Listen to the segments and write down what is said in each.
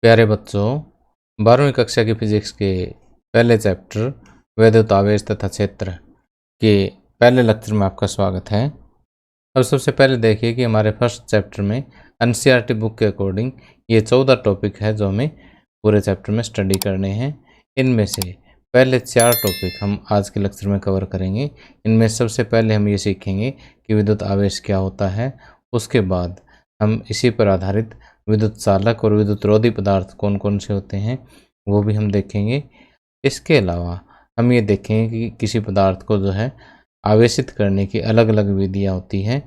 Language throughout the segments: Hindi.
प्यारे बच्चों, 12वीं कक्षा की फिजिक्स के पहले चैप्टर वैद्युत आवेश तथा क्षेत्र के पहले लेक्चर में आपका स्वागत है। अब सबसे पहले देखिए कि हमारे फर्स्ट चैप्टर में एनसीईआरटी बुक के अकॉर्डिंग ये 14 टॉपिक है जो हमें पूरे चैप्टर में स्टडी करने हैं। इनमें से पहले 4 टॉपिक हम आज के लेक्चर में कवर करेंगे। इनमें सबसे पहले हम ये सीखेंगे कि विद्युत आवेश क्या होता है। उसके बाद हम इसी पर आधारित विद्युत चालक और विद्युत रोधी पदार्थ कौन कौन से होते हैं वो भी हम देखेंगे। इसके अलावा हम ये देखेंगे कि किसी पदार्थ को जो है आवेशित करने की अलग अलग विधियाँ होती हैं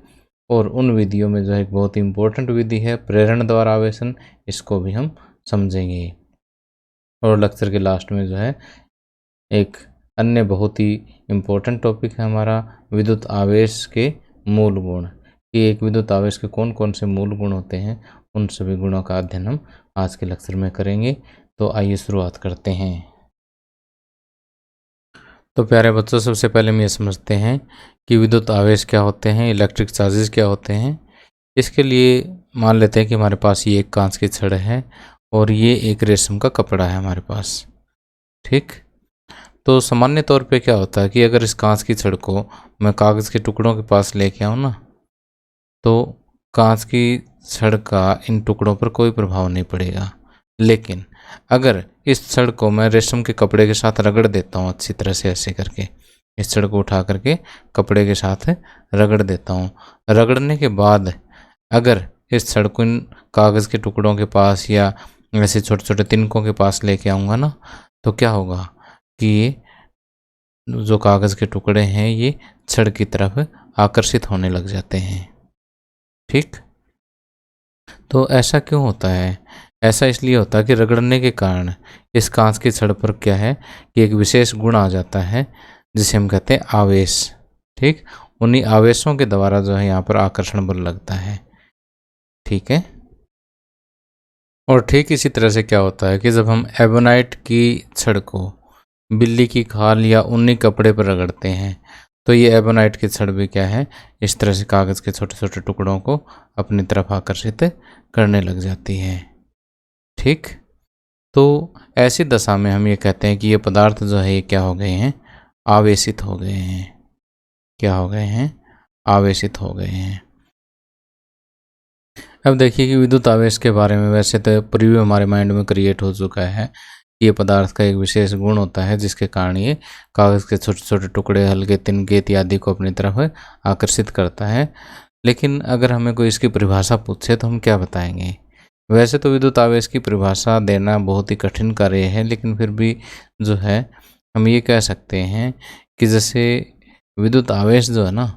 और उन विधियों में जो है एक बहुत ही इम्पोर्टेंट विधि है प्रेरण द्वारा आवेशन, इसको भी हम समझेंगे। और लेक्चर के लास्ट में जो है एक अन्य बहुत ही इम्पोर्टेंट टॉपिक है हमारा विद्युत आवेश के मूल गुण, कि एक विद्युत आवेश के कौन कौन से मूल गुण होते हैं, उन सभी गुणों का अध्ययन हम आज के लेक्चर में करेंगे। तो आइए शुरुआत करते हैं। तो प्यारे बच्चों, सबसे पहले हम ये समझते हैं कि विद्युत आवेश क्या होते हैं, इलेक्ट्रिक चार्जेस क्या होते हैं। इसके लिए मान लेते हैं कि हमारे पास ये एक कांच की छड़ है और ये एक रेशम का कपड़ा है हमारे पास, ठीक। तो सामान्य तौर पे क्या होता है कि अगर इस कांच की छड़ को मैं कागज़ के टुकड़ों के पास लेके आऊँ ना, तो कांच की छड़ का इन टुकड़ों पर कोई प्रभाव नहीं पड़ेगा। लेकिन अगर इस छड़ को मैं रेशम के कपड़े के साथ रगड़ देता हूँ अच्छी तरह से, ऐसे करके इस छड़ को उठा करके कपड़े के साथ रगड़ देता हूँ, रगड़ने के बाद अगर इस छड़ को इन कागज़ के टुकड़ों के पास या ऐसे छोटे छोटे तिनकों के पास लेके आऊँगा ना, तो क्या होगा कि ये जो कागज़ के टुकड़े हैं ये छड़ की तरफ आकर्षित होने लग जाते हैं, ठीक। तो ऐसा क्यों होता है? ऐसा इसलिए होता है कि रगड़ने के कारण इस कांच की छड़ पर क्या है कि एक विशेष गुण आ जाता है जिसे हम कहते हैं आवेश, ठीक। उन्हीं आवेशों के द्वारा जो है यहाँ पर आकर्षण बल लगता है, ठीक है। और ठीक इसी तरह से क्या होता है कि जब हम एबोनाइट की छड़ को बिल्ली की खाल या ऊनी कपड़े पर रगड़ते हैं तो ये एबोनाइट की छड़ भी क्या है, इस तरह से कागज़ के छोटे छोटे टुकड़ों को अपनी तरफ आकर्षित करने लग जाती है, ठीक। तो ऐसी दशा में हम ये कहते हैं कि ये पदार्थ जो है ये क्या हो गए हैं, आवेशित हो गए हैं। क्या हो गए हैं? आवेशित हो गए हैं। अब देखिए कि विद्युत आवेश के बारे में वैसे तो प्रीव्यू हमारे माइंड में क्रिएट हो चुका है। ये पदार्थ का एक विशेष गुण होता है जिसके कारण ये कागज़ के छोटे छोटे टुकड़े, हल्के तिनके इत्यादि को अपनी तरफ आकर्षित करता है। लेकिन अगर हमें कोई इसकी परिभाषा पूछे तो हम क्या बताएंगे? वैसे तो विद्युत आवेश की परिभाषा देना बहुत ही कठिन कार्य है, लेकिन फिर भी जो है हम ये कह सकते हैं कि जैसे विद्युत आवेश जो है ना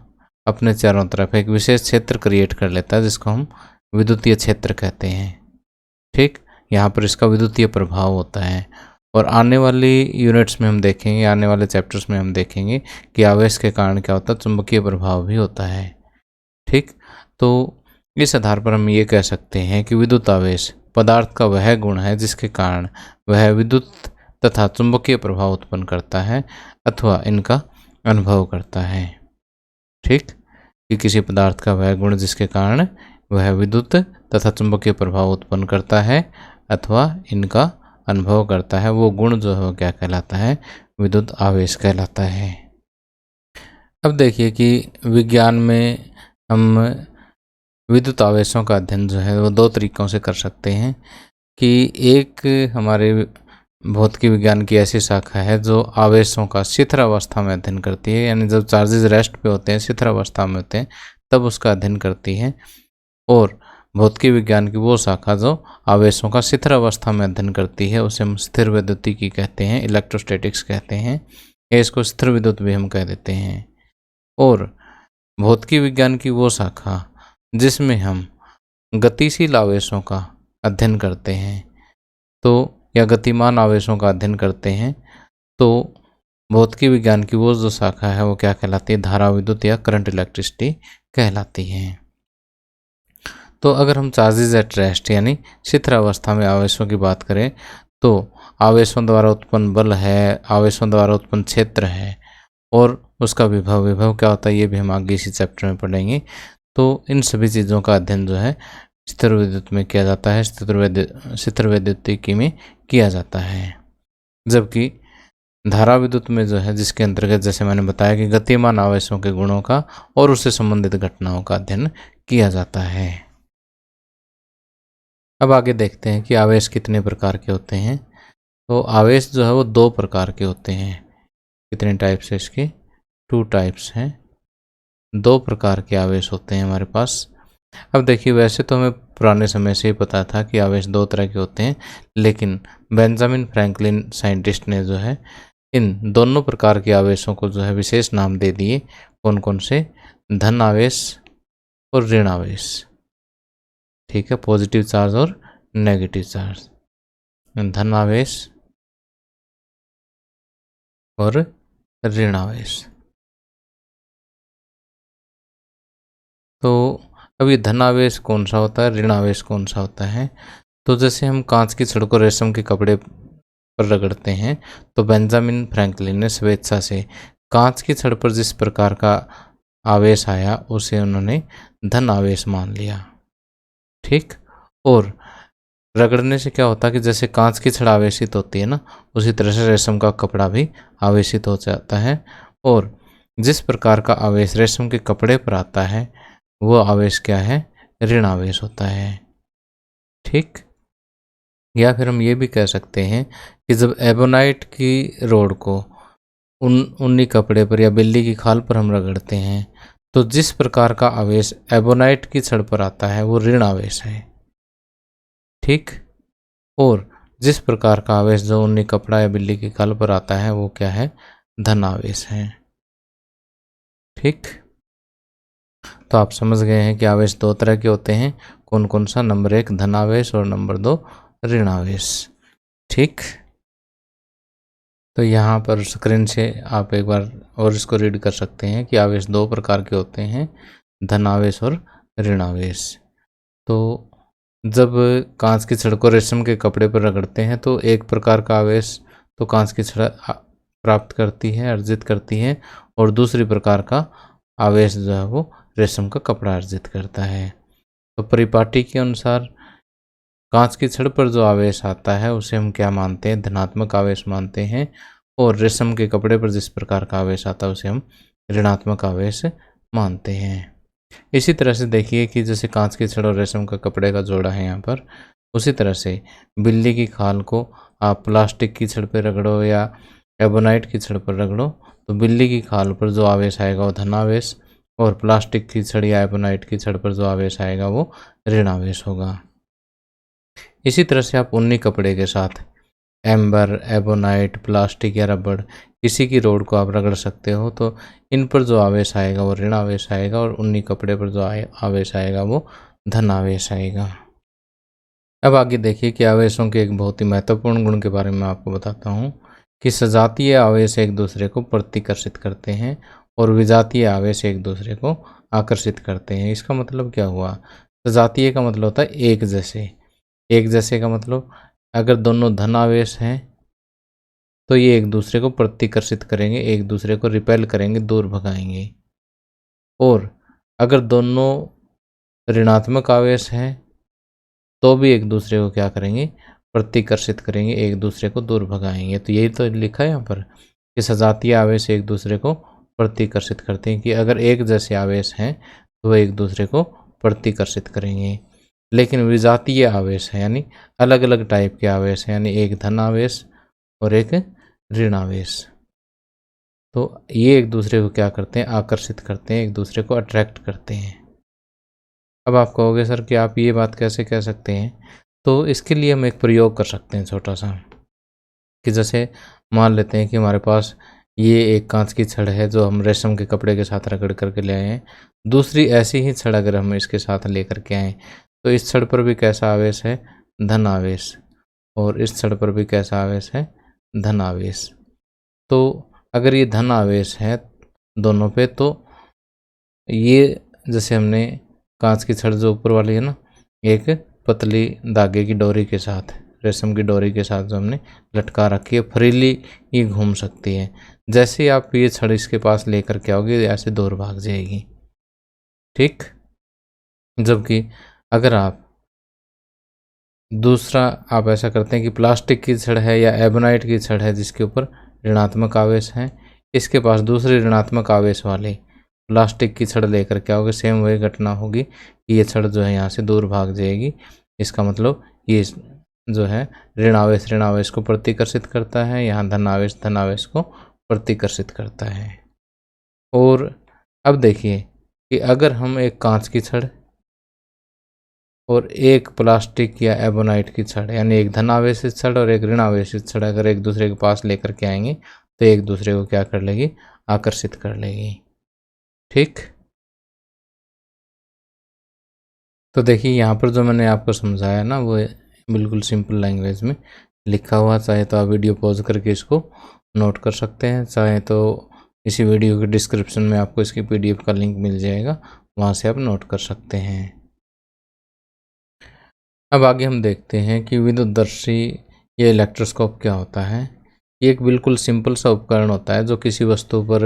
अपने चारों तरफ एक विशेष क्षेत्र क्रिएट कर लेता है जिसको हम विद्युतीय क्षेत्र कहते हैं, ठीक। यहाँ पर इसका विद्युतीय प्रभाव होता है। और आने वाली यूनिट्स में हम देखेंगे, आने वाले चैप्टर्स में हम देखेंगे कि आवेश के कारण क्या होता है, चुंबकीय प्रभाव भी होता है, ठीक। तो इस आधार पर हम ये कह सकते हैं कि विद्युत आवेश पदार्थ का वह गुण है जिसके कारण वह विद्युत तथा चुंबकीय प्रभाव उत्पन्न करता है अथवा इनका अनुभव करता है, ठीक। कि किसी पदार्थ का वह गुण जिसके कारण वह विद्युत तथा चुंबकीय प्रभाव उत्पन्न करता है अथवा इनका अनुभव करता है, वो गुण जो है वो क्या कहलाता है, विद्युत आवेश कहलाता है। अब देखिए कि विज्ञान में हम विद्युत आवेशों का अध्ययन जो है वो 2 तरीक़ों से कर सकते हैं। कि एक हमारे भौतिकी विज्ञान की ऐसी शाखा है जो आवेशों का शिथिलावस्था में अध्ययन करती है, यानी जब चार्जेस रेस्ट पे होते हैं, शिथिलावस्था में होते हैं, तब उसका अध्ययन करती है। और भौतिकी विज्ञान की वो शाखा जो आवेशों का शिथिलावस्था में अध्ययन करती है उसे हम स्थिर विद्युतिकी कहते हैं, इलेक्ट्रोस्टैटिक्स कहते हैं, या इसको स्थिर विद्युत भी हम कह देते हैं। और भौतिकी विज्ञान की वो शाखा जिसमें हम गतिशील आवेशों का अध्ययन करते हैं तो या गतिमान आवेशों का अध्ययन करते हैं, तो भौतिकी विज्ञान की वो जो शाखा है वो क्या कहलाती है, धारा विद्युत या करंट इलेक्ट्रिसिटी कहलाती है। तो अगर हम चार्जेस एट रेस्ट यानी शिथिलावस्था में आवेशों की बात करें तो आवेशों द्वारा उत्पन्न बल है, आवेशों द्वारा उत्पन्न क्षेत्र है और उसका विभव क्या होता है ये भी हम आगे इसी चैप्टर में पढ़ेंगे। तो इन सभी चीज़ों का अध्ययन जो है स्थिर विद्युत में किया जाता है, स्थिर वैद्युतिकी में किया जाता है। जबकि धारा विद्युत में जो है, जिसके अंतर्गत जैसे मैंने बताया कि गतिमान आवेशों के गुणों का और उससे संबंधित घटनाओं का अध्ययन किया जाता है। अब आगे देखते हैं कि आवेश कितने प्रकार के होते हैं। तो आवेश जो है वो 2 प्रकार के होते हैं। कितने टाइप्स है इसके? 2 टाइप्स हैं। 2 प्रकार के आवेश होते हैं हमारे पास। अब देखिए, वैसे तो हमें पुराने समय से ही पता था कि आवेश 2 तरह के होते हैं, लेकिन बेंजामिन फ्रैंकलिन साइंटिस्ट ने जो है इन दोनों प्रकार के आवेशों को जो है विशेष नाम दे दिए। कौन कौन से? धन आवेश और ऋण आवेश। ठीक है, पॉजिटिव चार्ज और नेगेटिव चार्ज। धन आवेश और ऋण आवेश। तो अब ये धन आवेश कौन सा होता है, ऋण आवेश कौन सा होता है? तो जैसे हम कांच की छड़ को रेशम के कपड़े पर रगड़ते हैं, तो बेंजामिन फ्रैंकलिन ने स्वेच्छा से कांच की छड़ पर जिस प्रकार का आवेश आया उसे उन्होंने धन आवेश मान लिया। ठीक। और रगड़ने से क्या होता है कि जैसे कांच की छड़ आवेशित होती है ना, उसी तरह से रेशम का कपड़ा भी आवेशित हो जाता है। और जिस प्रकार का आवेश रेशम के कपड़े पर आता है वो आवेश क्या है? ऋण आवेश होता है। ठीक। या फिर हम ये भी कह सकते हैं कि जब एबोनाइट की रोड को ऊनी कपड़े पर या बिल्ली की खाल पर हम रगड़ते हैं, तो जिस प्रकार का आवेश एबोनाइट की छड़ पर आता है वो ऋण आवेश है। ठीक। और जिस प्रकार का आवेश जो ऊनी कपड़ा या बिल्ली की खाल पर आता है वो क्या है? धन आवेश है। ठीक। तो आप समझ गए हैं कि आवेश 2 तरह के होते हैं। कौन कौन सा? नंबर 1 धन आवेश और नंबर 2 ऋण आवेश। ठीक। तो यहाँ पर स्क्रीन से आप एक बार और इसको रीड कर सकते हैं कि आवेश 2 प्रकार के होते हैं, धन आवेश और ऋण आवेश। तो जब कांच की छड़ को रेशम के कपड़े पर रगड़ते हैं तो एक प्रकार का आवेश तो कांच की छड़ प्राप्त करती है, अर्जित करती है, और दूसरी प्रकार का आवेश जो है वो रेशम का कपड़ा अर्जित करता है। तो परिपाटी के अनुसार कांच की छड़ पर जो आवेश आता है उसे हम क्या मानते हैं? धनात्मक आवेश मानते हैं। और रेशम के कपड़े पर जिस प्रकार का आवेश आता है उसे हम ऋणात्मक आवेश मानते हैं। इसी तरह से देखिए कि जैसे कांच की छड़ और रेशम का कपड़े का जोड़ा है यहाँ पर, उसी तरह से बिल्ली की खाल को आप प्लास्टिक की छड़ पर रगड़ो या एबोनाइट की छड़ पर रगड़ो, तो बिल्ली की खाल पर जो आवेश आएगा वो धन आवेश, और प्लास्टिक की छड़ या एबोनाइट की छड़ पर जो आवेश आएगा वो ऋण आवेश होगा। इसी तरह से आप ऊनी कपड़े के साथ एम्बर, एबोनाइट, प्लास्टिक या रबड़ किसी की रोड को आप रगड़ सकते हो, तो इन पर जो आवेश आएगा वो ऋण आवेश आएगा, और ऊनी कपड़े पर जो आवेश आएगा वो धन आवेश आएगा। अब आगे देखिए कि आवेशों के एक बहुत ही महत्वपूर्ण गुण के बारे में आपको बताता हूँ कि सजातीय आवेश एक दूसरे को प्रतिकर्षित करते हैं और विजातीय आवेश एक दूसरे को आकर्षित करते हैं। इसका मतलब क्या हुआ? सजातीय का मतलब होता है एक जैसे। एक जैसे का मतलब अगर दोनों धन आवेश हैं तो ये एक दूसरे को प्रतिकर्षित करेंगे, एक दूसरे को रिपेल करेंगे, दूर भगाएंगे। और अगर दोनों ऋणात्मक आवेश हैं तो भी एक दूसरे को क्या करेंगे? प्रतिकर्षित करेंगे, एक दूसरे को दूर भगाएंगे। तो यही तो लिखा है यहाँ पर कि सजातीय आवेश एक दूसरे को प्रतिकर्षित करते हैं, कि अगर एक जैसे आवेश हैं तो वह एक दूसरे को प्रतिकर्षित करेंगे। लेकिन विजातीय आवेश है यानी अलग अलग टाइप के आवेश हैं, यानी एक धन आवेश और एक ऋण आवेश, तो ये एक दूसरे को क्या करते हैं? आकर्षित करते हैं, एक दूसरे को अट्रैक्ट करते हैं। अब आप कहोगे सर कि आप ये बात कैसे कह सकते हैं? तो इसके लिए हम एक प्रयोग कर सकते हैं छोटा सा, कि जैसे मान लेते हैं कि हमारे पास ये एक कांच की छड़ है जो हम रेशम के कपड़े के साथ रगड़ करके ले आए हैं। दूसरी ऐसी ही छड़ अगर हम इसके साथ लेकर के आए तो इस छड़ पर भी कैसा आवेश है? धन आवेश। और इस छड़ पर भी कैसा आवेश है? धन आवेश। तो अगर ये धन आवेश है दोनों पे, तो ये जैसे हमने कांच की छड़ जो ऊपर वाली है ना, एक पतली धागे की डोरी के साथ, रेशम की डोरी के साथ जो हमने लटका रखी है, फ्रीली ये घूम सकती है। जैसे ही आप ये छड़ इसके पास लेकर के आओगे ऐसे दूर भाग जाएगी। ठीक। जबकि अगर आप दूसरा आप ऐसा करते हैं कि प्लास्टिक की छड़ है या एबोनाइट की छड़ है जिसके ऊपर ऋणात्मक आवेश है, इसके पास दूसरे ऋणात्मक आवेश वाले प्लास्टिक की छड़ लेकर क्या होगा, सेम वही घटना होगी कि ये छड़ जो है यहाँ से दूर भाग जाएगी। इसका मतलब ये जो है ऋण आवेश को प्रतिकर्षित करता है, यहाँ धन आवेश को प्रतिकर्षित करता है। और अब देखिए कि अगर हम एक कांच की छड़ और एक प्लास्टिक या एबोनाइट की छड़, यानी एक धन आवेशित छड़ और एक ऋण आवेशित छड़ अगर एक दूसरे के पास लेकर के आएंगे तो एक दूसरे को क्या कर लेगी, आकर्षित कर लेगी। ठीक, तो देखिए यहाँ पर जो मैंने आपको समझाया ना वो बिल्कुल सिंपल लैंग्वेज में लिखा हुआ, चाहे तो आप वीडियो पॉज करके इसको नोट कर सकते हैं, चाहे तो इसी वीडियो के डिस्क्रिप्शन में आपको इसकी PDF का लिंक मिल जाएगा, वहाँ से आप नोट कर सकते हैं। अब आगे हम देखते हैं कि विद्युतदर्शी या इलेक्ट्रोस्कोप क्या होता है। ये एक बिल्कुल सिंपल सा उपकरण होता है जो किसी वस्तु पर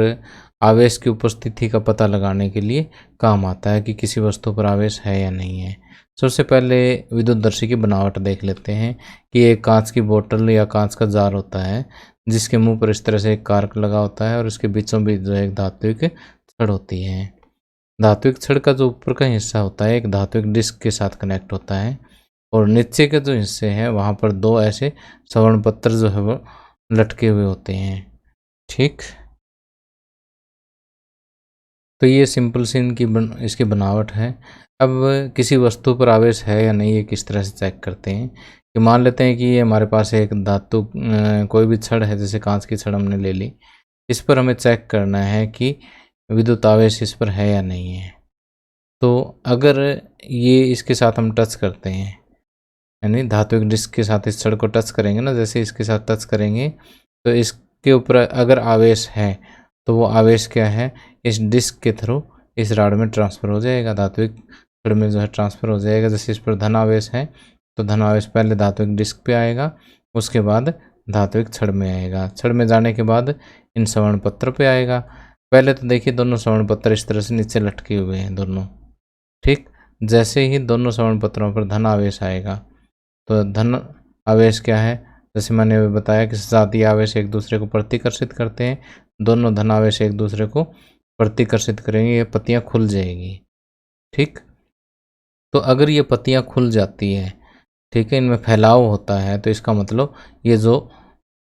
आवेश की उपस्थिति का पता लगाने के लिए काम आता है कि किसी वस्तु पर आवेश है या नहीं है। सबसे पहले विद्युतदर्शी की बनावट देख लेते हैं कि एक कांच की बोतल या कांच का जार होता है जिसके मुंह पर इस तरह से एक कार्क लगा होता है और उसके बीचों बीच जो है एक धात्विक छड़ होती है। धात्विक छड़ का जो ऊपर का हिस्सा होता है एक धात्विक डिस्क के साथ कनेक्ट होता है और नीचे के जो हिस्से हैं वहाँ पर दो ऐसे स्वर्ण पत्र जो है वो लटके हुए होते हैं। ठीक, तो ये सिंपल सी इसकी बनावट है। अब किसी वस्तु पर आवेश है या नहीं ये किस तरह से चेक करते हैं कि मान लेते हैं कि ये हमारे पास एक धातु कोई भी छड़ है, जैसे कांच की छड़ हमने ले ली, इस पर हमें चेक करना है कि विद्युत आवेश इस पर है या नहीं है। तो अगर ये इसके साथ हम टच करते हैं, यानी धात्विक डिस्क के साथ इस छड़ को टच करेंगे ना, जैसे इसके साथ टच करेंगे तो इसके ऊपर अगर आवेश है तो वो आवेश क्या है, इस डिस्क के थ्रू इस रॉड में ट्रांसफ़र हो जाएगा, धात्विक छड़ में जो है ट्रांसफ़र हो जाएगा। जैसे इस पर धन आवेश है तो धन आवेश पहले धात्विक डिस्क पे आएगा, उसके बाद धात्विक छड़ में आएगा, छड़ में जाने के बाद इन स्वर्ण पत्र पे आएगा। पहले तो देखिए दोनों स्वर्ण पत्र इस तरह से नीचे लटके हुए हैं दोनों। ठीक, जैसे ही दोनों स्वर्ण पत्रों पर धन आवेश आएगा तो धन आवेश क्या है, जैसे मैंने अभी बताया कि सजातीय आवेश एक दूसरे को प्रतिकर्षित करते हैं, दोनों धन आवेश एक दूसरे को प्रतिकर्षित करेंगे, ये पत्तियां खुल जाएगी। ठीक, तो अगर ये पत्तियां खुल जाती है, ठीक है, इनमें फैलाव होता है, तो इसका मतलब ये जो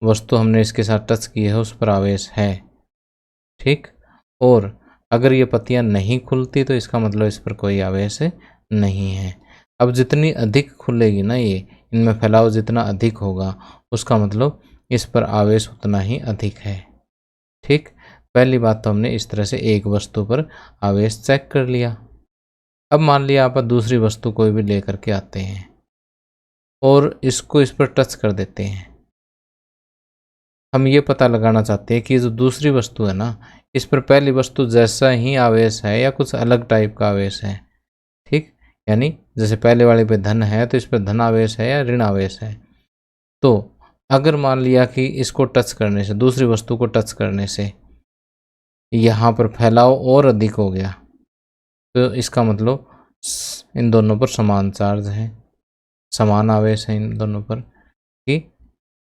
वस्तु हमने इसके साथ टच की है उस पर आवेश है। ठीक, और अगर ये पत्तियां नहीं खुलती तो इसका मतलब इस पर कोई आवेश नहीं है। अब जितनी अधिक खुलेगी ना ये, इनमें फैलाव जितना अधिक होगा उसका मतलब इस पर आवेश उतना ही अधिक है। ठीक, पहली बात तो हमने इस तरह से एक वस्तु पर आवेश चेक कर लिया। अब मान लिया आप दूसरी वस्तु कोई भी लेकर के आते हैं और इसको इस पर टच कर देते हैं। हम ये पता लगाना चाहते हैं कि जो दूसरी वस्तु है ना, इस पर पहली वस्तु जैसा ही आवेश है या कुछ अलग टाइप का आवेश है। ठीक, यानी जैसे पहले वाले पे धन है तो इस पर धन आवेश है या ऋण आवेश है। तो अगर मान लिया कि इसको टच करने से, दूसरी वस्तु को टच करने से यहाँ पर फैलाव और अधिक हो गया तो इसका मतलब इन दोनों पर समान चार्ज है, समान आवेश है इन दोनों पर। कि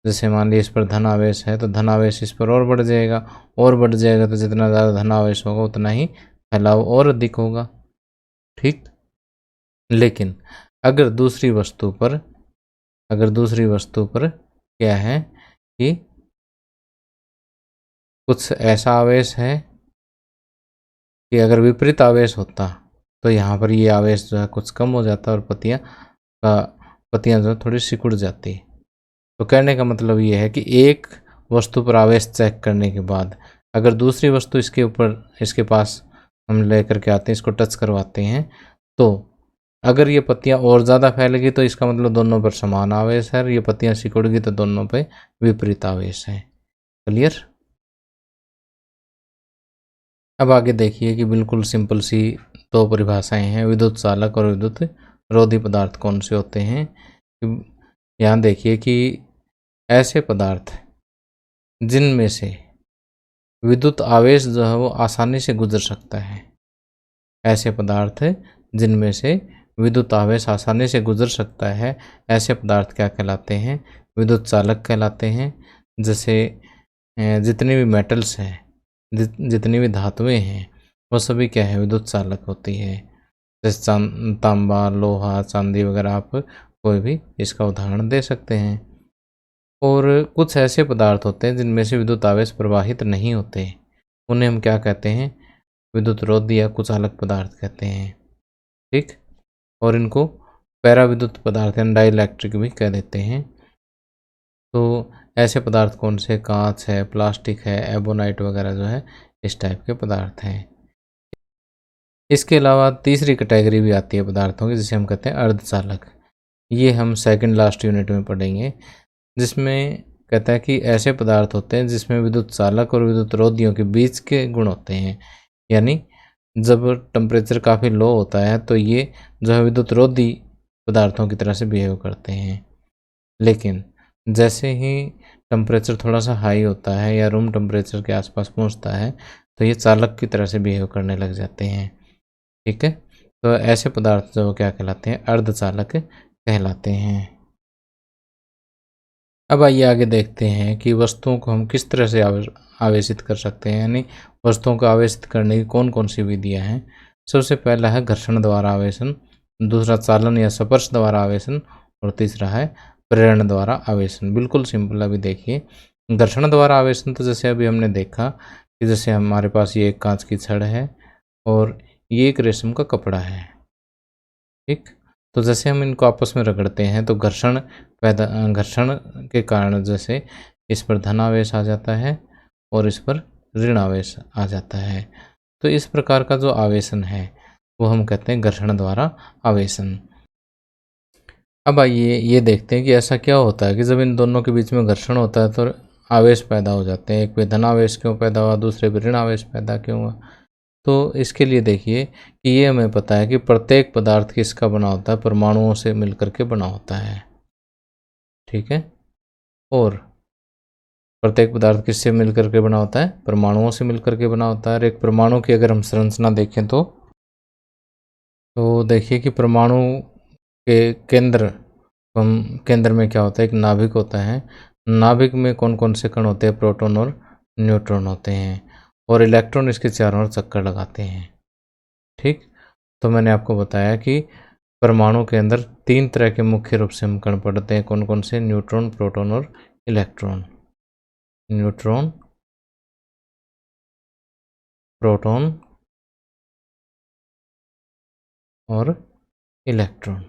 जैसे मान लीजिए इस पर धन आवेश है तो धन आवेश इस पर और बढ़ जाएगा, और बढ़ जाएगा तो जितना ज़्यादा धन आवेश होगा उतना ही फैलाव और अधिक होगा। ठीक, लेकिन अगर दूसरी वस्तु पर क्या है कि कुछ ऐसा आवेश है कि अगर विपरीत आवेश होता तो यहाँ पर ये आवेश जो है कुछ कम हो जाता और पत्तियाँ जो है थोड़ी सिकुड़ जाती। तो कहने का मतलब ये है कि एक वस्तु पर आवेश चेक करने के बाद अगर दूसरी वस्तु इसके पास हम लेकर के आते हैं, इसको टच करवाते हैं, तो अगर ये पत्तियां और ज़्यादा फैलेगी तो इसका मतलब दोनों पर समान आवेश है, और ये पत्तियां सिकुड़गी तो दोनों पे विपरीत आवेश है। क्लियर? अब आगे देखिए कि बिल्कुल सिंपल सी दो परिभाषाएं हैं, विद्युत चालक और विद्युत रोधी पदार्थ कौन से होते हैं। यहाँ देखिए कि ऐसे पदार्थ जिनमें से विद्युत आवेश जो है वो आसानी से गुजर सकता है, ऐसे पदार्थ जिनमें से विद्युत आवेश आसानी से गुजर सकता है, ऐसे पदार्थ क्या कहलाते हैं? विद्युत चालक कहलाते हैं। जैसे जितनी भी मेटल्स हैं, जितनी भी धातुएं हैं, वो सभी क्या है? विद्युत चालक होती है। जैसे तांबा, लोहा, चांदी वगैरह आप कोई भी इसका उदाहरण दे सकते हैं। और कुछ ऐसे पदार्थ होते हैं जिनमें से विद्युत आवेश प्रवाहित नहीं होते, उन्हें हम क्या कहते हैं? विद्युत रोधी या कुचालक पदार्थ कहते हैं। ठीक, और इनको पैरा विद्युत पदार्थ यानी डाइलेक्ट्रिक भी कह देते हैं। तो ऐसे पदार्थ कौन से? कांच है, प्लास्टिक है, एबोनाइट वगैरह जो है इस टाइप के पदार्थ हैं। इसके अलावा तीसरी कैटेगरी भी आती है पदार्थों की, जिसे हम कहते हैं अर्धचालक। ये हम सेकंड लास्ट यूनिट में पढ़ेंगे, जिसमें कहता है कि ऐसे पदार्थ होते हैं जिसमें विद्युत चालक और विद्युत रोधियों के बीच के गुण होते हैं। यानी जब टेम्परेचर काफ़ी लो होता है तो ये जो है विद्युत रोधी पदार्थों की तरह से बिहेव करते हैं, लेकिन जैसे ही टेम्परेचर थोड़ा सा हाई होता है या रूम टेम्परेचर के आसपास पहुंचता है तो ये चालक की तरह से बिहेव करने लग जाते हैं। ठीक है, तो ऐसे पदार्थ जो क्या कहलाते हैं? अर्धचालक कहलाते हैं। अब आइए आगे देखते हैं कि वस्तुओं को हम किस तरह से आवेशित कर सकते हैं, यानी वस्तुओं को आवेशित करने की कौन कौन सी विधियां हैं। सबसे पहला है घर्षण द्वारा आवेशन, दूसरा चालन या स्पर्श द्वारा आवेशन, और तीसरा है प्रेरण द्वारा आवेशन। बिल्कुल सिंपल। अभी देखिए, घर्षण द्वारा आवेशन तो जैसे अभी हमने देखा कि जैसे हमारे पास ये एक कांच की छड़ है और ये एक रेशम का कपड़ा है। ठीक, तो जैसे हम इनको आपस में रगड़ते हैं तो घर्षण के कारण जैसे इस पर धन आवेश आ जाता है और इस पर ऋण आवेश आ जाता है। तो इस प्रकार का जो आवेशन है वो हम कहते हैं घर्षण द्वारा आवेशन। अब आइए ये देखते हैं कि ऐसा क्या होता है कि जब इन दोनों के बीच में घर्षण होता है तो आवेश पैदा हो जाते हैं। एक पे धन आवेश क्यों पैदा हुआ, दूसरे पे ऋण आवेश पैदा क्यों हुआ? तो इसके लिए देखिए कि ये हमें पता है कि प्रत्येक पदार्थ किसका बना होता है? परमाणुओं से मिलकर के बना होता है। ठीक है, और प्रत्येक पदार्थ किससे मिलकर के बना होता है? परमाणुओं से मिलकर के बना होता है। और एक परमाणु की अगर हम संरचना देखें तो देखिए कि परमाणु के केंद्र में क्या होता है? एक नाभिक होता है। नाभिक में कौन कौन से कण होते हैं? प्रोटॉन और न्यूट्रॉन होते हैं, और इलेक्ट्रॉन इसके चारों ओर चक्कर लगाते हैं। ठीक, तो मैंने आपको बताया कि परमाणु के अंदर तीन तरह के मुख्य रूप से हम कण पढ़ते हैं। कौन कौन से? न्यूट्रॉन, प्रोटॉन और इलेक्ट्रॉन। न्यूट्रॉन, प्रोटॉन और इलेक्ट्रॉन।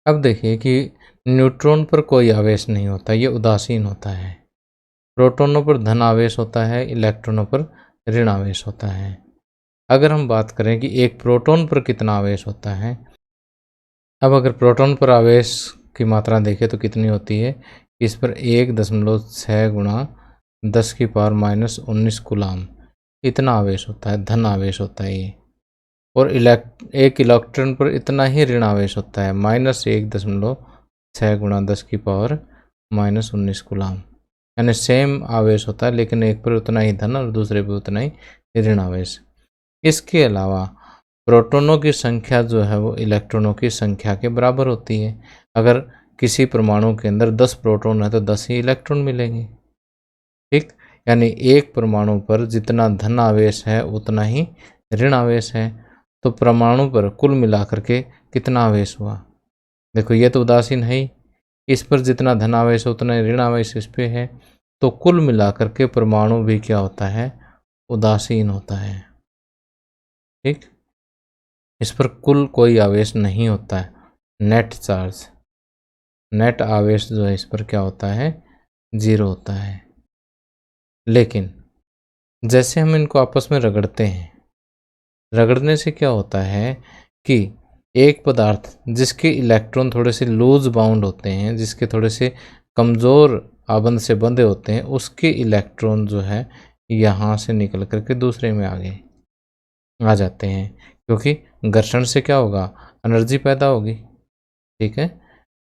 अब देखिए कि न्यूट्रॉन पर कोई आवेश नहीं होता, ये उदासीन होता है। प्रोटॉनों पर धन आवेश होता है, इलेक्ट्रॉनों पर ऋण आवेश होता है। अगर हम बात करें कि एक प्रोटॉन पर कितना आवेश होता है, अब अगर प्रोटॉन पर आवेश की मात्रा देखें तो कितनी होती है? इस पर 1.6 गुणा 10⁻⁻19 कूलाम इतना आवेश होता है, धन आवेश होता है ये। और एक इलेक्ट्रॉन पर इतना ही ऋण आवेश होता है, -1.6 गुणा 10⁻⁻19 कूलाम। यानी सेम आवेश होता है, लेकिन एक पर उतना ही धन और दूसरे पर उतना ही ऋण आवेश। इसके अलावा प्रोटॉनों की संख्या जो है वो इलेक्ट्रॉनों की संख्या के बराबर होती है। अगर किसी परमाणु के अंदर 10 प्रोटॉन है तो 10 ही इलेक्ट्रॉन मिलेंगे। ठीक, यानी एक परमाणु पर जितना धन आवेश है उतना ही ऋण आवेश है। तो परमाणु पर कुल मिलाकर के कितना आवेश हुआ? देखो, ये तो उदासीन है ही, इस पर जितना धन आवेश है उतना ऋण आवेश इस पे है, तो कुल मिलाकर के परमाणु भी क्या होता है? उदासीन होता है। ठीक, इस पर कुल कोई आवेश नहीं होता है। नेट चार्ज, नेट आवेश जो है इस पर क्या होता है? 0 होता है। लेकिन जैसे हम इनको आपस में रगड़ते हैं, रगड़ने से क्या होता है कि एक पदार्थ जिसके इलेक्ट्रॉन थोड़े से लूज बाउंड होते हैं, जिसके थोड़े से कमज़ोर आबंध से बंधे होते हैं, उसके इलेक्ट्रॉन जो है यहाँ से निकल करके दूसरे में आगे आ जाते हैं, क्योंकि घर्षण से क्या होगा? एनर्जी पैदा होगी। ठीक है,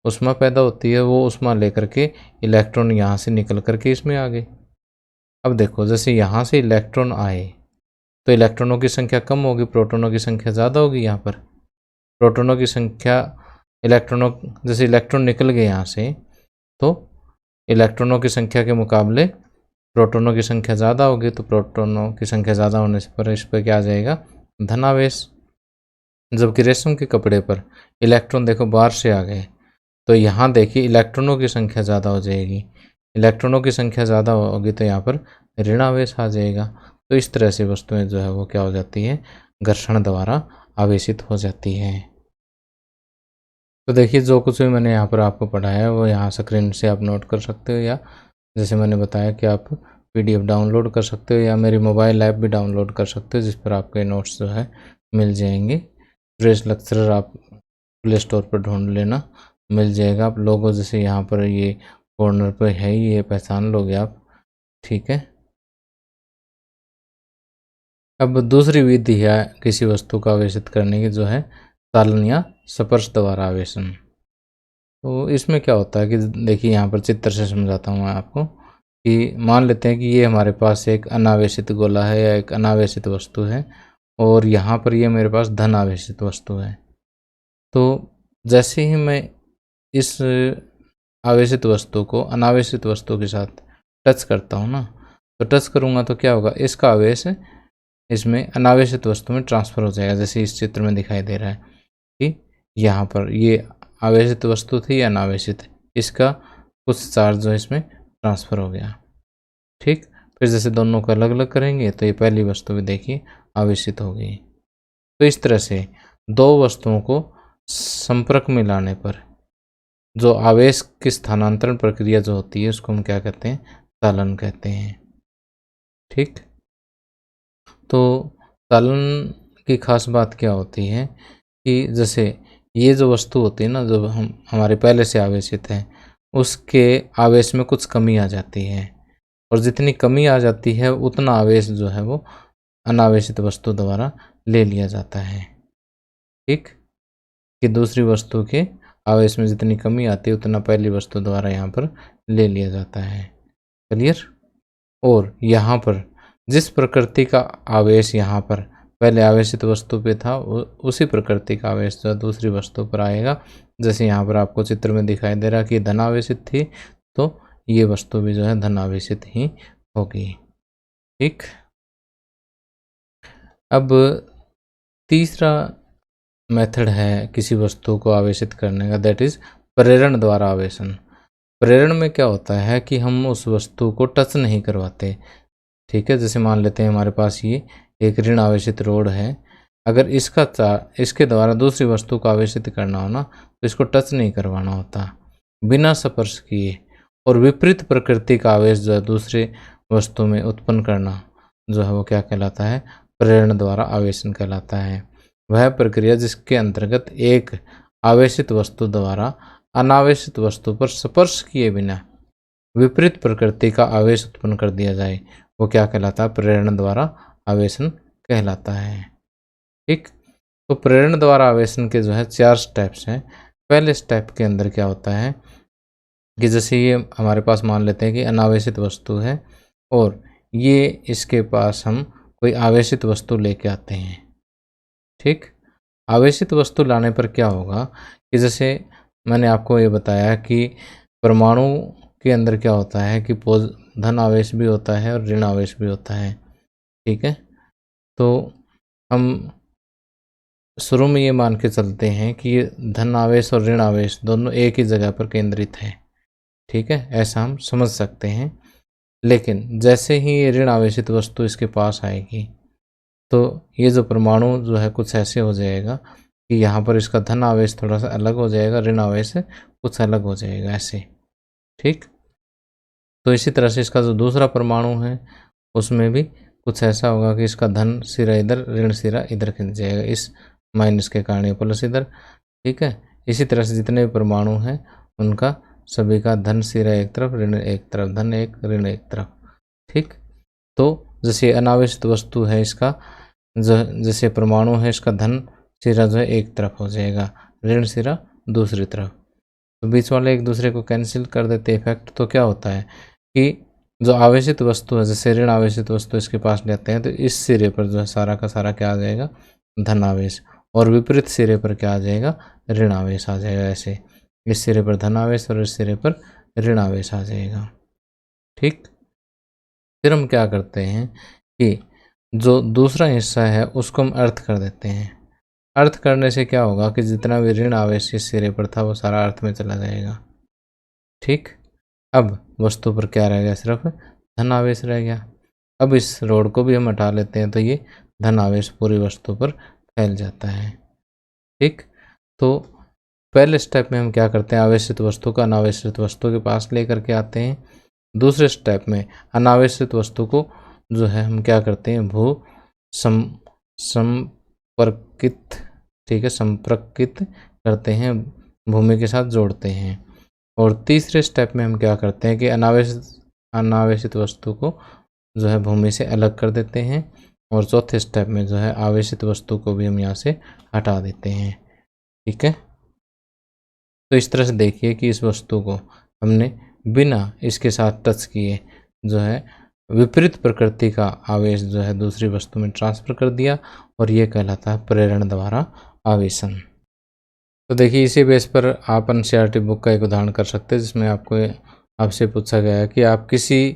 ऊष्मा पैदा होती है, वो ऊष्मा लेकर के इलेक्ट्रॉन यहाँ से निकल करके इसमें आ गए। अब देखो जैसे यहाँ से इलेक्ट्रॉन आए तो इलेक्ट्रॉनों की संख्या कम होगी, प्रोटॉनों की संख्या ज़्यादा होगी। यहाँ पर प्रोटॉनों की संख्या, इलेक्ट्रॉनों, जैसे इलेक्ट्रॉन निकल गए यहाँ से तो इलेक्ट्रॉनों की संख्या के मुकाबले प्रोटॉनों की संख्या ज़्यादा होगी, तो प्रोटॉनों की संख्या ज़्यादा होने पर इस पर क्या आ जाएगा, धनावेश। जबकि रेशम के कपड़े पर इलेक्ट्रॉन देखो बाहर से आ गए तो यहाँ देखिए इलेक्ट्रॉनों की संख्या ज़्यादा हो जाएगी, इलेक्ट्रॉनों की संख्या ज़्यादा होगी तो यहाँ पर ऋणावेश आ जाएगा। तो इस तरह से वस्तुएं जो है वो क्या हो जाती है, घर्षण द्वारा आवेशित हो जाती हैं। तो देखिए जो कुछ भी मैंने यहाँ पर आपको पढ़ाया है वो यहाँ स्क्रीन से आप नोट कर सकते हो, या जैसे मैंने बताया कि आप PDF डाउनलोड कर सकते हो या मेरी मोबाइल ऐप भी डाउनलोड कर सकते हो जिस पर आपके नोट्स जो है मिल जाएंगे। फ्रेश लेक्चरर आप प्ले स्टोर पर ढूंढ लेना, मिल जाएगा। आप लोगों जैसे यहाँ पर ये कॉर्नर पर है, ये पहचान लोगे आप, ठीक है। अब दूसरी विधि है किसी वस्तु को आवेशित करने की, जो है तालन या स्पर्श द्वारा आवेशन। तो इसमें क्या होता है कि देखिए यहाँ पर चित्र से समझाता हूँ मैं आपको कि मान लेते हैं कि ये हमारे पास एक अनावेशित गोला है या एक अनावेशित वस्तु है, और यहाँ पर ये मेरे पास धन आवेशित वस्तु है। तो जैसे ही मैं इस आवेशित वस्तु को अनावेशित वस्तु के साथ टच करता हूँ ना, तो टच करूँगा तो क्या होगा, इसका आवेश इसमें अनावेशित वस्तु में ट्रांसफ़र हो जाएगा। जैसे इस चित्र में दिखाई दे रहा है कि यहाँ पर ये आवेशित वस्तु थी या अनावेशित, इसका कुछ चार्ज जो इसमें ट्रांसफ़र हो गया, ठीक। फिर जैसे दोनों को अलग अलग करेंगे तो ये पहली वस्तु भी देखिए आवेशित हो गई। तो इस तरह से दो वस्तुओं को संपर्क में लाने पर जो आवेश की स्थानांतरण प्रक्रिया जो होती है उसको हम क्या कहते हैं, तालन कहते हैं, ठीक। तो तालन की खास बात क्या होती है कि जैसे ये जो वस्तु होती है ना, जो हम हमारे पहले से आवेशित है, उसके आवेश में कुछ कमी आ जाती है, और जितनी कमी आ जाती है उतना आवेश जो है वो अनावेशित वस्तु द्वारा ले लिया जाता है, ठीक। कि दूसरी वस्तु के आवेश में जितनी कमी आती है उतना पहली वस्तु द्वारा यहाँ पर ले लिया जाता है, क्लियर। और यहाँ पर जिस प्रकृति का आवेश यहाँ पर पहले आवेशित वस्तु पे था उसी प्रकृति का आवेश जो दूसरी वस्तु पर आएगा। जैसे यहाँ पर आपको चित्र में दिखाई दे रहा कि धन आवेशित थी तो ये वस्तु भी जो है धन आवेशित ही होगी, ठीक। अब तीसरा मेथड है किसी वस्तु को आवेशित करने का, दैट इज प्रेरण द्वारा आवेशन। प्रेरण में क्या होता है कि हम उस वस्तु को टच नहीं करवाते, ठीक है। जैसे मान लेते हैं हमारे पास ये एक ऋण आवेशित रोड है, अगर इसके द्वारा दूसरी वस्तु को आवेशित करना हो ना तो इसको टच नहीं करवाना होता, बिना स्पर्श किए। और विपरीत प्रकृति का आवेश जो है दूसरे वस्तु में उत्पन्न करना जो है वो क्या कहलाता है, प्रेरण द्वारा आवेशन कहलाता है। वह प्रक्रिया जिसके अंतर्गत एक आवेशित वस्तु द्वारा अनावेशित वस्तु पर स्पर्श किए बिना विपरीत प्रकृति का आवेश उत्पन्न कर दिया जाए वो क्या कहलाता है, प्रेरण द्वारा आवेशन कहलाता है, ठीक। तो प्रेरण द्वारा आवेशन के जो है 4 स्टेप्स हैं। पहले स्टेप के अंदर क्या होता है कि जैसे ये हमारे पास मान लेते हैं कि अनावेशित वस्तु है और ये इसके पास हम कोई आवेशित वस्तु लेके आते हैं, ठीक। आवेशित वस्तु लाने पर क्या होगा कि जैसे मैंने आपको ये बताया कि परमाणु के अंदर क्या होता है कि धन आवेश भी होता है और ऋण आवेश भी होता है, ठीक है। तो हम शुरू में ये मान के चलते हैं कि ये धन आवेश और ऋण आवेश दोनों एक ही जगह पर केंद्रित है, ठीक है, ऐसा हम समझ सकते हैं। लेकिन जैसे ही ये ऋण आवेशित वस्तु इसके पास आएगी तो ये जो परमाणु जो है कुछ ऐसे हो जाएगा कि यहाँ पर इसका धन आवेश थोड़ा सा अलग हो जाएगा, ऋण आवेश से कुछ अलग हो जाएगा ऐसे, ठीक। तो इसी तरह से इसका जो दूसरा परमाणु है उसमें भी कुछ ऐसा होगा कि इसका धन सिरा इधर, ऋण सिरा इधर खिंच जाएगा, इस माइनस के कारण ये प्लस इधर, ठीक है। इसी तरह से जितने भी परमाणु हैं उनका सभी का धन सिरा एक तरफ, ऋण एक तरफ, धन एक, ऋण एक तरफ, ठीक। तो जैसे अनावेशित वस्तु है इसका जो जैसे परमाणु है इसका धन सिरा जो है एक तरफ हो जाएगा, ऋण सिरा दूसरी तरफ, तो बीच वाले एक दूसरे को कैंसिल कर देते इफेक्ट। तो क्या होता है कि जो आवेशित वस्तु है, जैसे ऋण आवेशित वस्तु इसके पास लेते हैं तो इस सिरे पर जो है सारा का सारा क्या आ जाएगा, धन आवेश, और विपरीत सिरे पर क्या आ जाएगा, ऋण आवेश आ जाएगा। ऐसे इस सिरे पर धन आवेश और इस सिरे पर ऋण आवेश आ जाएगा। ठीक, फिर हम क्या करते हैं कि जो दूसरा हिस्सा है उसको हम अर्थ कर देते हैं। अर्थ करने से क्या होगा कि जितना भी ऋण आवेश इस सिरे पर था वो सारा अर्थ में चला जाएगा। ठीक, अब वस्तु पर क्या रह गया, सिर्फ धन आवेश रह गया। अब इस रोड को भी हम हटा लेते हैं तो ये धन आवेश पूरी वस्तु पर फैल जाता है। ठीक, तो पहले स्टेप में हम क्या करते हैं, आवेशित वस्तु का अनावेशित वस्तु के पास लेकर के आते हैं। दूसरे स्टेप में अनावेशित वस्तु को जो है हम क्या करते हैं, भू संपर्कित, ठीक है, संपर्कित करते हैं, भूमि के साथ जोड़ते हैं। और तीसरे स्टेप में हम क्या करते हैं कि अनावेशित वस्तु को जो है भूमि से अलग कर देते हैं। और चौथे स्टेप में जो है आवेशित वस्तु को भी हम यहाँ से हटा देते हैं। ठीक है, तो इस तरह से देखिए कि इस वस्तु को हमने बिना इसके साथ टच किए जो है विपरीत प्रकृति का आवेश जो है दूसरी वस्तु में ट्रांसफर कर दिया, और ये कहलाता है प्रेरण द्वारा आवेशन। तो देखिए इसी बेस पर आप एनसीईआरटी बुक का एक उदाहरण कर सकते हैं, जिसमें आपसे पूछा गया है कि आप किसी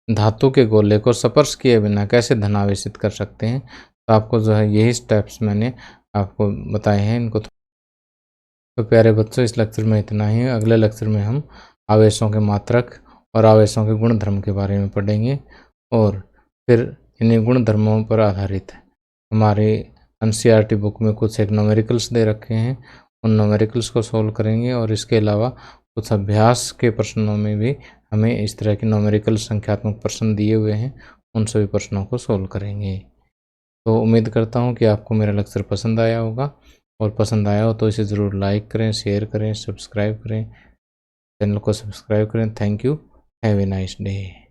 धातु के गोले को स्पर्श किए बिना कैसे धनावेशित कर सकते हैं। तो आपको जो है यही स्टेप्स मैंने आपको बताए हैं इनको। तो प्यारे बच्चों, इस लेक्चर में इतना ही। अगले लेक्चर में हम आवेशों के मात्रक और आवेशों के गुण धर्म के बारे में पढ़ेंगे, और फिर इन्हीं गुण धर्मों पर आधारित हमारे एनसीईआरटी बुक में कुछ एक न्यूमेरिकल्स दे रखे हैं, उन न्यूमेरिकल्स को सोल्व करेंगे। और इसके अलावा कुछ अभ्यास के प्रश्नों में भी हमें इस तरह के न्यूमेरिकल संख्यात्मक प्रश्न दिए हुए हैं, उन सभी प्रश्नों को सोल्व करेंगे। तो उम्मीद करता हूँ कि आपको मेरा लेक्चर पसंद आया होगा, और पसंद आया हो तो इसे ज़रूर लाइक करें, शेयर करें, सब्सक्राइब करें, चैनल को सब्सक्राइब करें। Thank you, have a nice day.